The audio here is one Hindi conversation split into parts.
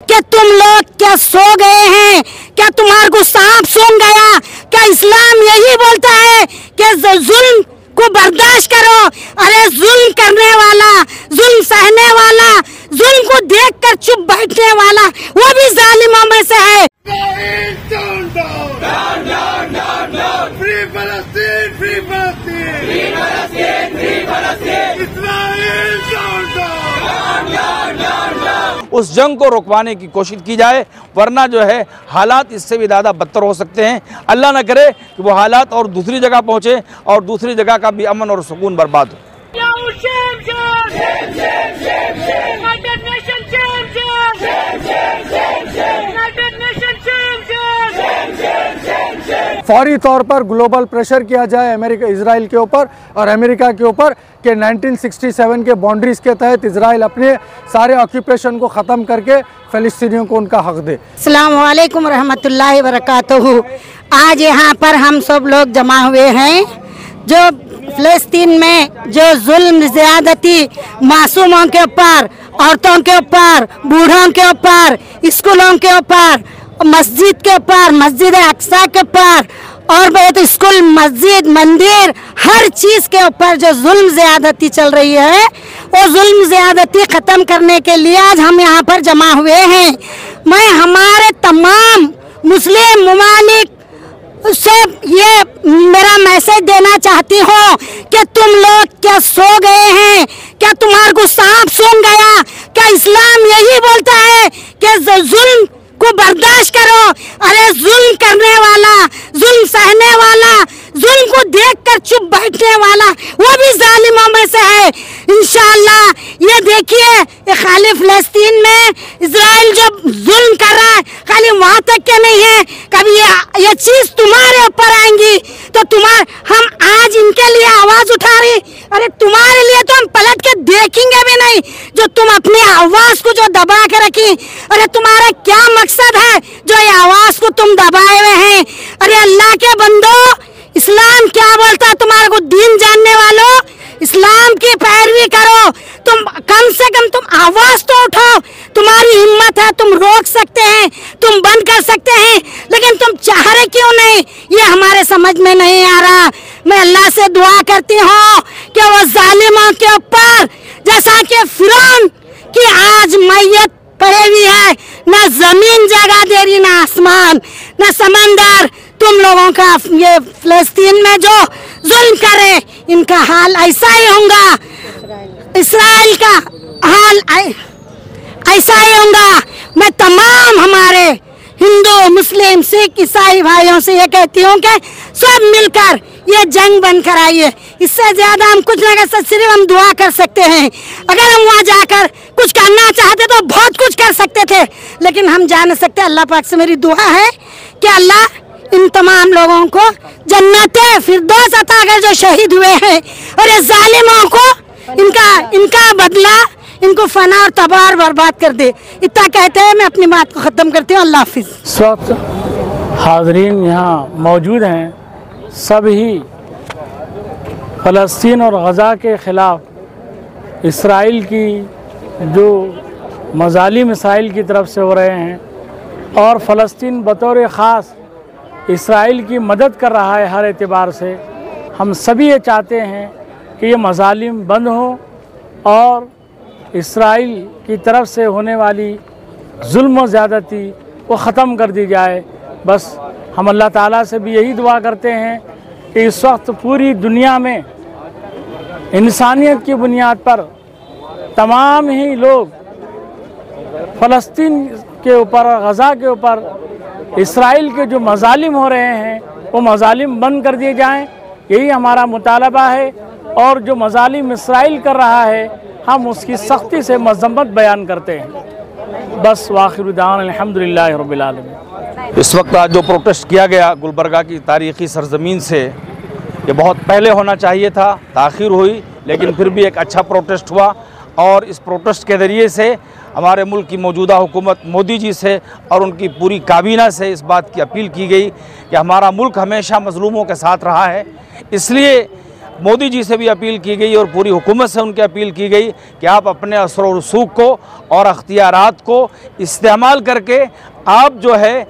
कि तुम लोग क्या सो गए हैं? क्या तुम्हारे को सांप सूंघ गया? क्या इस्लाम यही बोलता है कि जुल्म को बर्दाश्त करो? अरे जुल्म करने वाला, जुल्म सहने वाला, जुल्म को देखकर चुप बैठने वाला वो भी जालिमों में से है। उस जंग को रुकवाने की कोशिश की जाए, वरना जो है हालात इससे भी ज़्यादा बदतर हो सकते हैं। अल्लाह न करे कि वो हालात और दूसरी जगह पहुँचे और दूसरी जगह का भी अमन और सुकून बर्बाद हो। फौरी तौर पर ग्लोबल प्रेशर किया जाए अमेरिका इजराइल के ऊपर और अमेरिका के ऊपर कि 1967 के बाउंड्रीज के तहत इजराइल अपने सारे ऑक्यूपेशन को ख़त्म करके फ़लस्तीनियों को उनका हक दे। अस्सलाम वालेकुम रहमतुल्लाहि वबरकातुहू। आज यहाँ पर हम सब लोग जमा हुए हैं जो फ़लस्तीन में जो जुल्म ज़्यादती मासूमों के ऊपर, औरतों के ऊपर, बूढ़ों के ऊपर, स्कूलों के ऊपर, मस्जिद के ऊपर, मस्जिद अक्सा के ऊपर और बहुत स्कूल, मस्जिद, मंदिर, हर चीज़ के ऊपर जो जुल्म ज़्यादती चल रही है वो जुल्म ज़्यादती ख़त्म करने के लिए आज हम यहाँ पर जमा हुए हैं। मैं हमारे तमाम मुस्लिम ममालिक से ये मेरा मैसेज देना चाहती हूँ कि तुम लोग क्या सो गए हैं? क्या तुम्हारे को सांप सूंघ गया? क्या इस्लाम यही बोलता है कि जुल्म को बर्दाश्त करो? अरे जुल्म करने वाला, जुल्म सहने वाला, जुल्म को देखकर चुप बैठने वाला वो भी जालिमों में से है। इंशाअल्लाह ये देखिए, ये खाली फ़लस्तीन में इजराइल जो जुल्म कर रहा है खाली वहाँ तक के नहीं है, कभी ये चीज़ तुम्हारे ऊपर आएंगी तो हम आज इनके लिए आवाज़ उठा रही, अरे तुम्हारे लिए तो हम पलट के देखेंगे भी नहीं जो तुम अपनी आवाज़ को जो दबा के रखी। अरे तुम्हारा क्या मकसद है जो ये आवाज़ को तुम दबाए हुए हैं? अरे अल्लाह के बंदो, इस्लाम क्या बोलता है? तुम्हारे को दीन जानने वालों, इस्लाम की पैरवी करो। तुम कम से कम तुम आवाज़ तो उठाओ, तुम्हारी हिम्मत है, तुम रोक सकते हैं, तुम बंद कर सकते हैं, लेकिन तुम चाह रहे क्यों नहीं? ये हमारे समझ में नहीं आ रहा। मैं अल्लाह से दुआ करती हूँ कि वो जालिमों के ऊपर जैसा कि फिरौन की आज मैयत पड़ी हुई है, न जमीन जगह दे रही, न आसमान, न समंदर, तुम लोगों का ये फ़लस्तीन में जो जुल्म करे इनका हाल ऐसा ही होगा, इस्राइल का हाल ऐसा ही होगा। मैं तमाम हमारे हिंदू, मुस्लिम, सिख, ईसाई भाइयों से ये कहती हूँ कि सब मिलकर ये जंग बंद कराइए। इससे ज़्यादा हम कुछ नहीं कर सकते, सिर्फ हम दुआ कर सकते हैं। अगर हम वहाँ जाकर कुछ करना चाहते तो बहुत कुछ कर सकते थे, लेकिन हम जा नहीं सकते। अल्लाह पाक से मेरी दुआ है कि अल्लाह इन तमाम लोगों को जन्नते फिरदौस अता कर जो शहीद हुए हैं, और ये जालिमों को इनका बदला इनको फना और तबाह और बर्बाद कर दे। इतना कहते हैं मैं अपनी बात को ख़त्म करती हूँ। अल्लाह हाफिज़। इस वक्त हाज़रीन यहाँ मौजूद हैं, सब ही फ़लस्तीन और गज़ा के ख़िलाफ़ इसराइल की जो मज़ालिम इसराइल की तरफ से हो रहे हैं, और फ़लस्तीन बतौर ख़ास इसराइल की मदद कर रहा है हर एतबार से। हम सभी ये चाहते हैं कि ये मज़ालिम बंद हों और इसराइल की तरफ से होने वाली जुल्म और ज़्यादती वो ख़त्म कर दी जाए। बस हम अल्लाह ताला से भी यही दुआ करते हैं कि इस वक्त पूरी दुनिया में इंसानियत की बुनियाद पर तमाम ही लोग फ़लस्तीन के ऊपर, गज़ा के ऊपर इसराइल के जो मज़ालिम हो रहे हैं वो मज़ालिम बंद कर दिए जाएं। यही हमारा मुतालबा है, और जो मज़ालिम इसराइल कर रहा है हम उसकी सख्ती से मज़म्मत बयान करते हैं। बस वाखिर दान अल्हम्दुलिल्लाह रब्बिल आलमीन। इस वक्त आज जो प्रोटेस्ट किया गया गुलबर्गा की तारीख़ी सरज़मीन से, ये बहुत पहले होना चाहिए था, ताख़ीर हुई, लेकिन फिर भी एक अच्छा प्रोटेस्ट हुआ। और इस प्रोटेस्ट के ज़रिए से हमारे मुल्क की मौजूदा हुकूमत मोदी जी से और उनकी पूरी काबीना से इस बात की अपील की गई कि हमारा मुल्क हमेशा मज़लूमों के साथ रहा है, इसलिए मोदी जी से भी अपील की गई और पूरी हुकूमत से उनकी अपील की गई कि आप अपने असर व रसूख को और अख्तियारात को इस्तेमाल करके आप जो है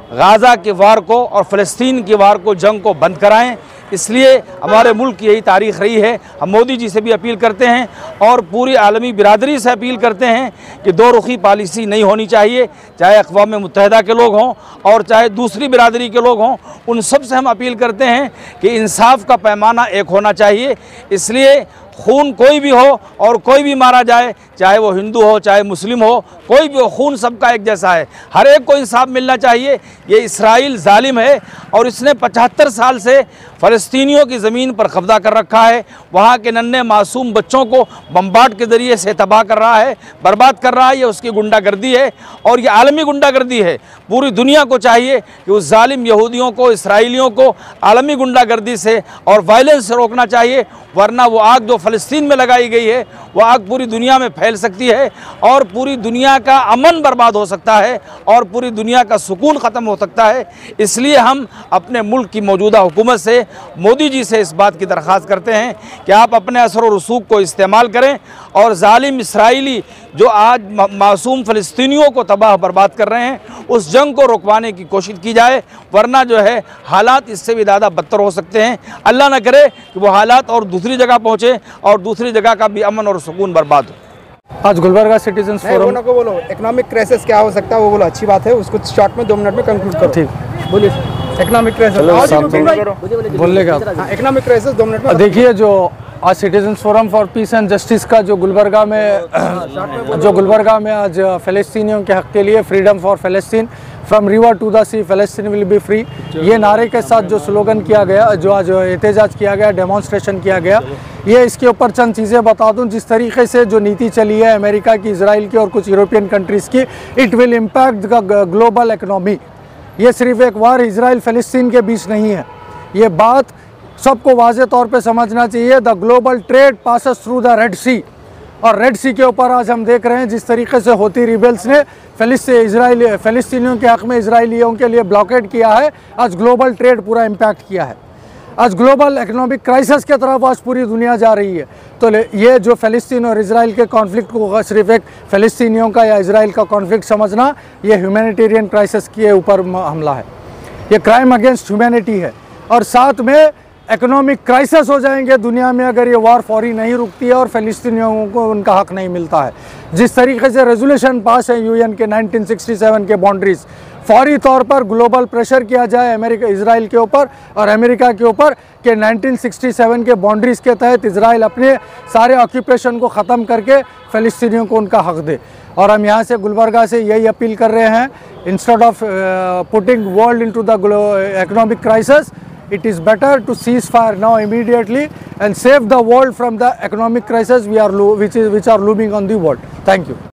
गाज़ा के वार को और फ़लस्तीन के वार को, जंग को बंद कराएं। इसलिए हमारे मुल्क की यही तारीख़ रही है। हम मोदी जी से भी अपील करते हैं और पूरी आलमी बिरादरी से अपील करते हैं कि दो रुखी पॉलिसी नहीं होनी चाहिए, चाहे अक़वाम मुत्तहिदा के लोग हों और चाहे दूसरी बिरादरी के लोग हों। उन सब से हम अपील करते हैं कि इंसाफ का पैमाना एक होना चाहिए। इसलिए खून कोई भी हो और कोई भी मारा जाए, चाहे वो हिंदू हो चाहे मुस्लिम हो, कोई भी हो, खून सबका एक जैसा है। हर एक को इंसाफ मिलना चाहिए। ये इसराइल जालिम है और इसने 75 साल से फ़लस्तीनियों की ज़मीन पर कब्ज़ा कर रखा है। वहाँ के नन्हे मासूम बच्चों को बम्बार्ड के ज़रिए से तबाह कर रहा है, बर्बाद कर रहा है। ये उसकी गुंडागर्दी है और ये आलमी गुंडागर्दी है। पूरी दुनिया को चाहिए कि उस जालिम यहूदियों को, इसराइलियों को आलमी गुंडागर्दी से और वायलेंस से रोकना चाहिए, वरना वो आग जो फ़लस्तीन में लगाई गई है वो आग पूरी दुनिया में फैल सकती है और पूरी दुनिया का अमन बर्बाद हो सकता है और पूरी दुनिया का सुकून ख़त्म हो सकता है। इसलिए हम अपने मुल्क की मौजूदा हुकूमत से, मोदी जी से इस बात की दरख्वास्त करते हैं कि आप अपने असर व रसूख को इस्तेमाल करें और जालिम इसराइली जो आज मासूम फ़लस्तीनियों को तबाह बर्बाद कर रहे हैं, उस जंग को रुकवाने की कोशिश की जाए, वरना जो है हालात इससे भी ज़्यादा बदतर हो सकते हैं। अल्लाह न करे कि वो हालात और दूसरी जगह पहुँचे और दूसरी जगह का भी अमन और सुकून बर्बाद हो। आज गुलबर्गा सिटीजन्स फोरम को बोलो इकोनॉमिक क्राइसिस क्या हो सकता है वो बोलो, अच्छी बात है, उसको शॉर्ट में 2 मिनट में कंक्लूड करो। ठीक, बोलिए इकोनॉमिक क्राइसिस बोलने का इकोनॉमिक क्राइसिस 2 मिनट में। देखिए, जो आज citizens forum for piece and justice का जो गुलबर्गा में आज फ़लस्तीनियों के हक़ के लिए फ्रीडम फॉर फ़लस्तीन, from river to the sea फ़लस्तीन विल बी फ्री, ये नारे के साथ जो स्लोगन किया गया, जो आज एहतजाज किया गया, डेमोन्स्ट्रेशन किया गया, ये इसके ऊपर चंद चीज़ें बता दूं। जिस तरीके से जो नीति चली है अमेरिका की, इजराइल की और कुछ यूरोपियन कंट्रीज़ की, it will impact the global economy. ये सिर्फ एक वार इजराइल फ़लस्तीन के बीच नहीं है, ये बात सबको वाज़े तौर पे समझना चाहिए। The global trade passes through the Red Sea, और रेड सी के ऊपर आज हम देख रहे हैं जिस तरीके से होती रिबेल्स ने फ़लस्तीनियों के हक़ में इजराइलियों के लिए ब्लॉकेड किया है। आज ग्लोबल ट्रेड पूरा इम्पैक्ट किया है। आज ग्लोबल इकोनॉमिक क्राइसिस की तरफ आज पूरी दुनिया जा रही है। तो ये जो फ़लस्तीन और इजराइल के कॉन्फ्लिक्ट को सिर्फ एक फ़लस्तीनियों का या इजराइल का कॉन्फ्लिक्ट समझना, ये ह्यूमैनिटेरियन क्राइसिस के ऊपर हमला है, ये क्राइम अगेंस्ट ह्यूमैनिटी है। और साथ में इकोनॉमिक क्राइसिस हो जाएंगे दुनिया में अगर ये वार फौरी नहीं रुकती है और फ़लस्तीनियों को उनका हक़ नहीं मिलता है। जिस तरीके से रेजोल्यूशन पास है यूएन के 1967 के बाउंड्रीज़, फौरी तौर पर ग्लोबल प्रेशर किया जाए अमेरिका, इजराइल के ऊपर और अमेरिका के ऊपर कि 1967 के बाउंड्रीज़ के तहत इजराइल अपने सारे ऑक्यूपेशन को ख़त्म करके फ़लस्तीनियों को उनका हक़ दे। और हम यहाँ से गुलबर्गा से यही अपील कर रहे हैं, instead of putting world into the economic crisis, it is better to cease fire now immediately and save the world from the economic crisis which are looming on the world. Thank you.